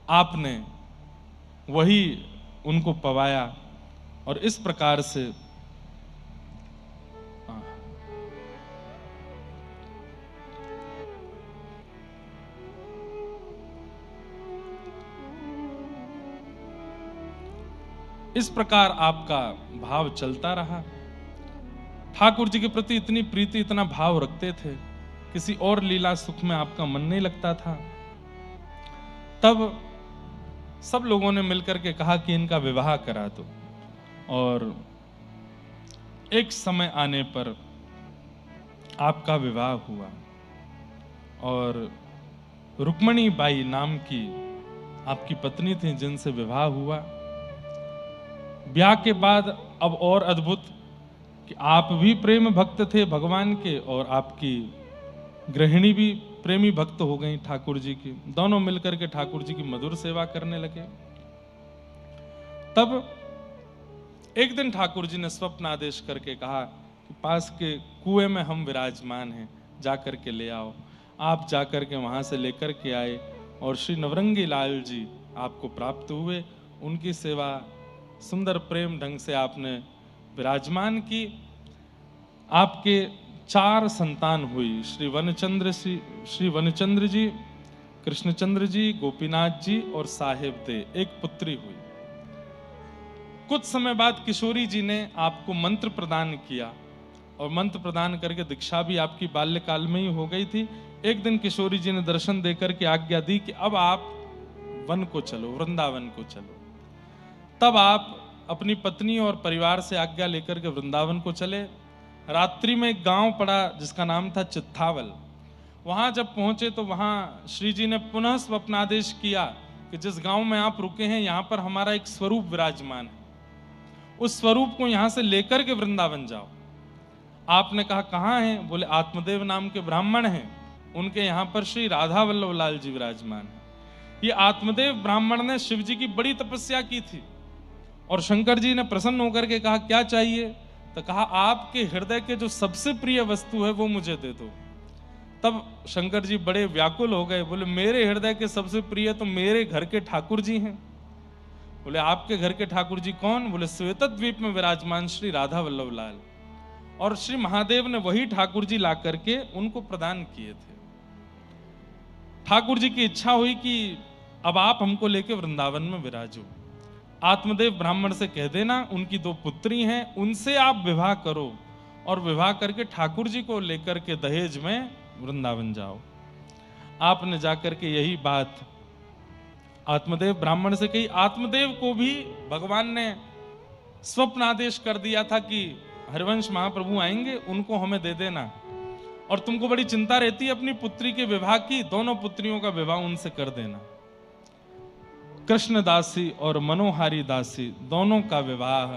आपने वही उनको पवाया और इस प्रकार से इस प्रकार आपका भाव चलता रहा। ठाकुर जी के प्रति इतनी प्रीति, इतना भाव रखते थे, किसी और लीला सुख में आपका मन नहीं लगता था। तब सब लोगों ने मिलकर के कहा कि इनका विवाह करा दो, और एक समय आने पर आपका विवाह हुआ और रुक्मणी बाई नाम की आपकी पत्नी थी जिनसे विवाह हुआ। ब्याह के बाद अब और अद्भुत कि आप भी प्रेम भक्त थे भगवान के और आपकी गृहिणी भी प्रेमी भक्त हो गई ठाकुर जी की। दोनों मिलकर के ठाकुर जी की मधुर सेवा करने लगे। तब एक दिन ठाकुर जी ने स्वप्न आदेश करके कहा कि पास के कुएं में हम विराजमान हैं, जाकर के ले आओ। आप जाकर के वहां से लेकर के आए और श्री नवरंगी लाल जी आपको प्राप्त हुए। उनकी सेवा सुंदर प्रेम ढंग से आपने विराजमान की। आपके 4 संतान हुई, श्री वनचंद्र जी, कृष्णचंद्र जी, गोपीनाथ जी और साहेब दे। एक पुत्री हुई। कुछ समय बाद किशोरी जी ने आपको मंत्र प्रदान किया और मंत्र प्रदान करके दीक्षा भी आपकी बाल्यकाल में ही हो गई थी। एक दिन किशोरी जी ने दर्शन देकर के आज्ञा दी कि अब आप वन को चलो, वृंदावन को चलो। तब आप अपनी पत्नी और परिवार से आज्ञा लेकर के वृंदावन को चले। रात्रि में एक गांव पड़ा जिसका नाम था चित्थावल। वहां जब पहुंचे तो वहां श्री जी ने पुनः स्वप्नादेश किया कि जिस गांव में आप रुके हैं यहां पर हमारा एक स्वरूप विराजमान है, उस स्वरूप को यहां से लेकर के वृंदावन जाओ। आपने कहा कहां है? बोले आत्मदेव नाम के ब्राह्मण हैं, उनके यहां पर श्री राधा वल्लभ लाल जी विराजमान है। ये आत्मदेव ब्राह्मण ने शिव जी की बड़ी तपस्या की थी और शंकर जी ने प्रसन्न होकर के कहा क्या चाहिए? तो कहा आपके हृदय के जो सबसे प्रिय वस्तु है वो मुझे दे दो। तब शंकर जी बड़े व्याकुल हो गए। बोले मेरे हृदय के सबसे प्रिय तो मेरे घर के ठाकुर जी हैं। बोले आपके घर के ठाकुर जी कौन? बोले श्वेतद्वीप में विराजमान श्री राधा वल्लभ लाल। और श्री महादेव ने वही ठाकुर जी ला करके उनको प्रदान किए थे। ठाकुर जी की इच्छा हुई कि अब आप हमको लेके वृंदावन में विराजो। आत्मदेव ब्राह्मण से कह देना उनकी 2 पुत्री हैं, उनसे आप विवाह करो और विवाह करके ठाकुर जी को लेकर के दहेज में वृंदावन जाओ। आपने जाकर के यही बात आत्मदेव ब्राह्मण से कही। आत्मदेव को भी भगवान ने स्वप्न आदेश कर दिया था कि हरिवंश महाप्रभु आएंगे, उनको हमें दे देना, और तुमको बड़ी चिंता रहती है अपनी पुत्री के विवाह की, दोनों पुत्रियों का विवाह उनसे कर देना। कृष्ण दासी और मनोहारी दासी दोनों का विवाह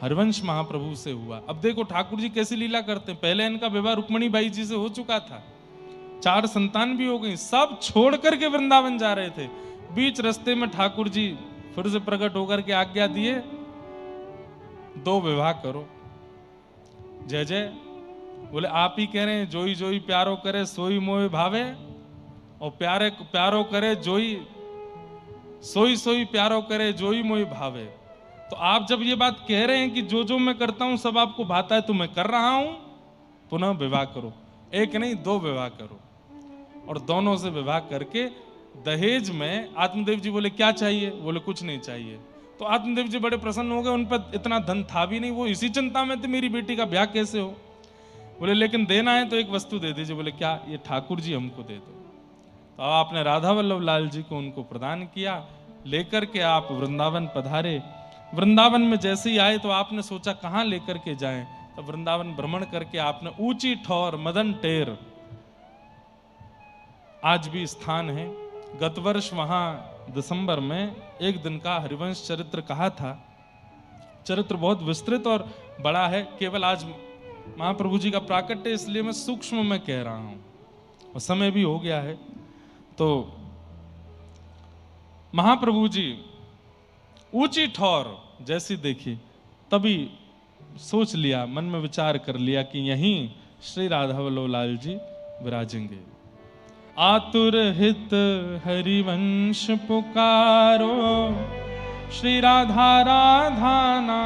हरिवंश महाप्रभु से हुआ। अब देखो ठाकुर जी कैसी लीला करते हैं। पहले इनका विवाह रुक्मणी बाई जी से हो चुका था, 4 संतान भी हो गई, सब छोड़ करके वृंदावन जा रहे थे। बीच रास्ते में ठाकुर जी फिर से प्रकट होकर के आज्ञा दिए 2 विवाह करो। जय जय। बोले आप ही कह रहे हैं जोई जोई प्यारो करे सोई मोए भावे, और प्यारे प्यारो करे जोई सोई सोई प्यारो करे जोई मोई भावे। तो आप जब ये बात कह रहे हैं कि जो जो मैं करता हूं सब आपको भाता है तो मैं कर रहा हूं, पुनः विवाह करो। एक नहीं 2 विवाह करो। और दोनों से विवाह करके दहेज में आत्मदेव जी बोले क्या चाहिए? बोले कुछ नहीं चाहिए। तो आत्मदेव जी बड़े प्रसन्न हो गए, उन पर इतना धन था भी नहीं, वो इसी चिंता में थे मेरी बेटी का ब्याह कैसे हो। बोले लेकिन देना है तो एक वस्तु दे दीजिए। बोले क्या? ये ठाकुर जी हमको दे दो। तो आपने राधा वल्लभ लाल जी को उनको प्रदान किया। लेकर के आप वृंदावन पधारे। वृंदावन में जैसे ही आए तो आपने सोचा कहाँ लेकर के जाएं। तो वृंदावन भ्रमण करके आपने ऊंची ठौर मदन टेर, आज भी स्थान है, गत वर्ष वहां दिसंबर में एक दिन का हरिवंश चरित्र कहा था। चरित्र बहुत विस्तृत और बड़ा है। केवल आज महाप्रभु जी का प्राकट्य इसलिए मैं सूक्ष्म में कह रहा हूं और समय भी हो गया है। तो महाप्रभु जी ऊंची ठौर जैसी देखी, तभी सोच लिया, मन में विचार कर लिया कि यहीं श्री राधा वल्लभ लाल जी विराजेंगे। आतुर हित हरिवंश पुकारो, श्री राधा राधाना।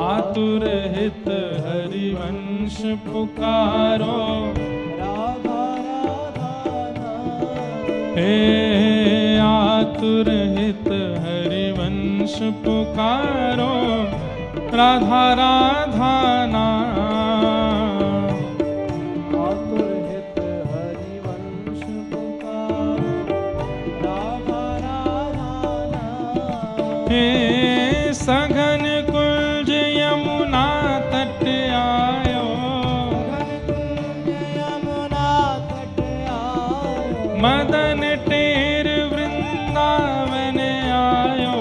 आतुर हित हरिवंश पुकारो, राधा राधाना। हे आतुर हित हरिवंश पुकारो, राधा राधाना। आतुर हित हरिवंश पुकारो, राधा राधाना। हे सघन कुंज यमुना तट आयो, यमुना तट आयो। मदन टेर वृंदावन आयो,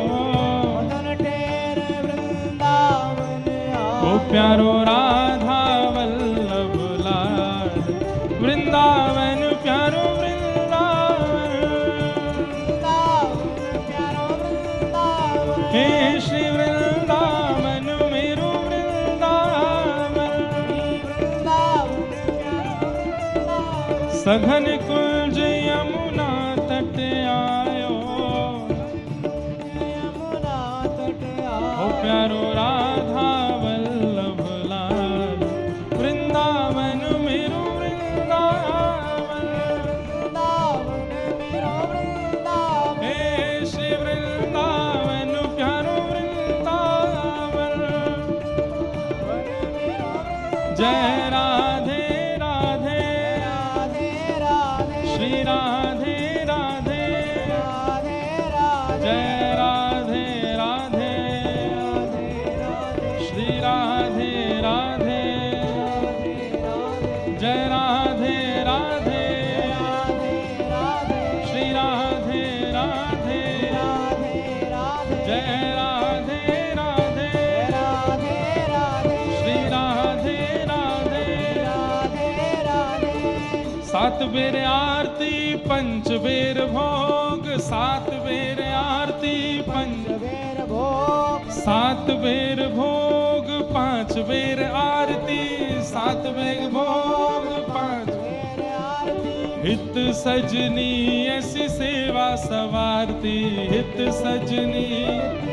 मदन टेर वृंदावन आयो। ओ प्यारो राधा वल्लभ लाल, वृंदावन प्यारो वृंदावन। वृंदावन प्यारो वृंदावन। हे श्री वृंदावन मेरो वृंदावन। वृंदावन प्यारो वृंदावन। सघन कुंज यमुना तट आयो, यमुना तट ओ आयो। प्यारो राधा वल्लभ लाल, वृंदावन मेरो वृंदावन। वृंदावन मेरो वृंदावन। हे श्री वृंदावन प्यारो वृंदावन। जय राधे राधे, राधे राधे। श्री राधे राधे। राधे राधे। जय राधे राधे, राधे राधे। श्री राधे राधे। राधे राधे। जय राधे राधे, राधे राधे। श्री राधे राधे। राधे राधे। जय राधे राधे, राधे राधे। श्री राधे राधे। राधे राधे। सात बेर आरती पंच बेर भोग, सात बेर आरती पंच, बेर भोग। सात बेर भोग पांच बेर आरती, सात बेर भोग पांच। बेर आरती। हित सजनी ऐसी सेवा सवारती, हित सजनी।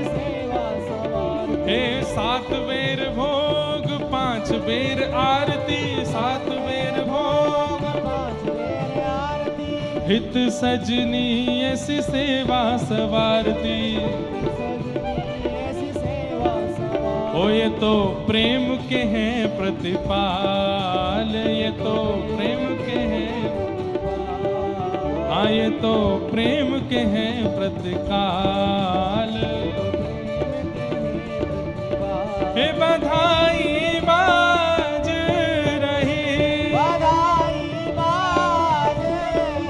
सेवा सवार। हे सात बेर भोग पांच बेर आरती, सात बेर भोग। पाँच बेर आरती। हित सजनी ऐसी सेवा सवारती। ऐसी सेवा सवार। ओ ये तो प्रेम के हैं प्रतिपाल, ये तो प्रेम के हैं, हाँ ये तो प्रेम के हैं प्रतिकाल। हे बधाई बाज रही, बधाई बाज रही।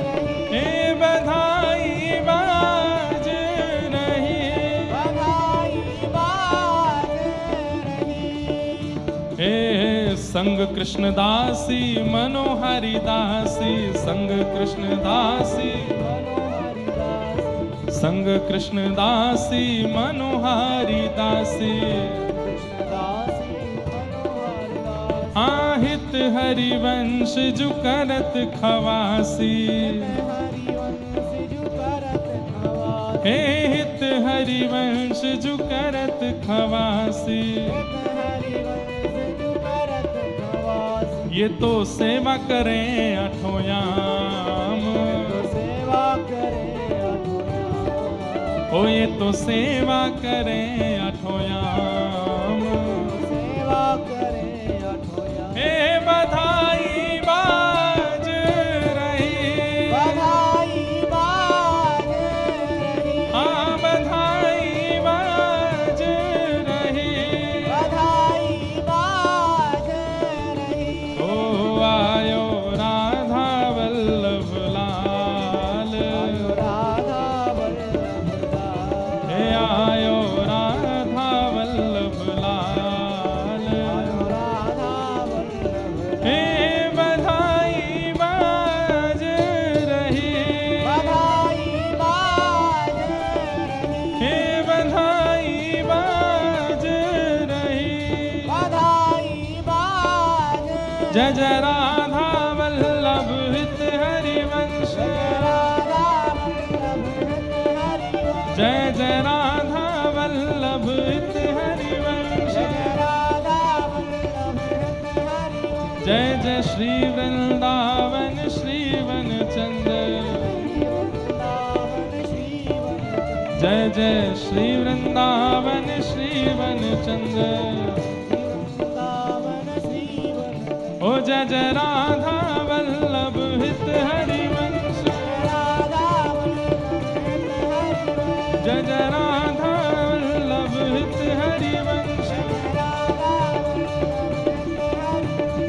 हे बधाई बाज रही। बधाई बाज रही। हे संग कृष्ण दासी मनोहरि दासी, संग कृष्ण दासी, मनोहरि दास। संग कृष्ण दासी मनोहरि दासी। कृष्णदासी मनोहरि दास। आहित हरिवंश जु करत खवासी, हरिवंश जु करत खवासी। हे हित हरिवंश जु करत खवासी। हरिवंश जु करत खवासी। ये तो सेवा करें अठों याम, सेवा करे अठोया। ओ ये तो सेवा करें अठों याम। सेवा करे अठोया। हे बधाई बाज रही, बधाई बाज रही। हाँ बधाई बाज रही। बधाई बाज रही। ओ आयो राधा वल्लभ लाल, राधा वल्लभ लाल। हे आयो राधा वल्लभ लाल। राधा वल्लभ। हे बधाई बाज रही, बधाई बाज रही। हे बधाई बाज रही। बधाई बाज। जय जय राधा वल्लभ जय जय राधा वल्लभ हित हरिवंश, जय जय श्री वृंदावन श्रीवन चंद्र, जय जय श्री वृंदावन श्रीवन चंद्र। ओ जय जय राधा वल्लभ हित हरिवंश, जय जय राधा वल्लभ हित हरिवंश,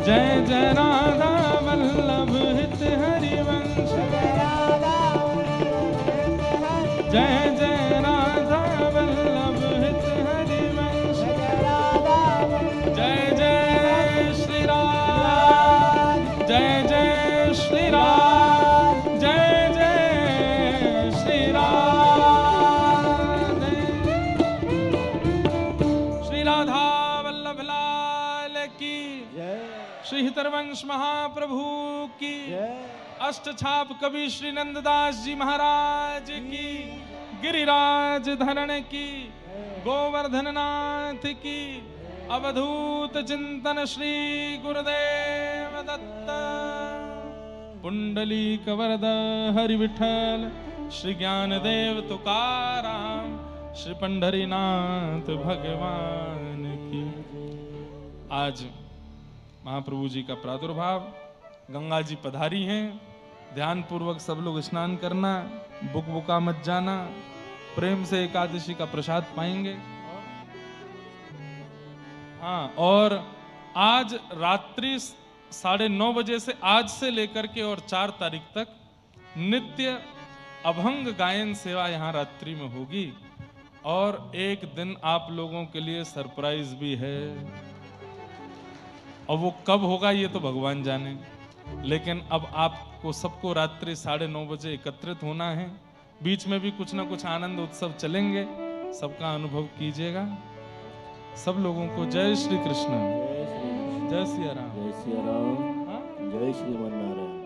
जय जय राधा वल्लभ हित हरिवंश, जय जय राधा वल्लभ हित हरिवंश, जय जय श्री राम, जय जय श्री राम, जय जय श्री राम। श्री राधा वल्लभ लाल की, श्री हितरवंश महाप्रभु की, अष्टछाप कवि श्री नंददास जी महाराज की, गिरिराज धरण की, गोवर्धन नाथ की, अवधूत चिंतन श्री गुरुदेव दत्त। पुंडलीक वरद हरि विठल, श्री ज्ञानदेव तुकाराम, श्री पंढरीनाथ भगवान की। आज महाप्रभु जी का प्रादुर्भाव, गंगा जी पधारी हैं। ध्यान पूर्वक सब लोग स्नान करना, बुका मत जाना, प्रेम से एकादशी का प्रसाद पाएंगे। हाँ, और आज रात्रि 9:30 बजे से, आज से लेकर के और 4 तारीख तक नित्य अभंग गायन सेवा यहाँ रात्रि में होगी। और एक दिन आप लोगों के लिए सरप्राइज भी है, और वो कब होगा ये तो भगवान जाने। लेकिन अब आपको सबको रात्रि 9:30 बजे एकत्रित होना है। बीच में भी कुछ ना कुछ आनंद उत्सव चलेंगे, सबका अनुभव कीजिएगा। सब लोगों को जय श्री कृष्ण, जय सिया राम, जय सिया राम, हाँ? जय श्रीमन नारायण।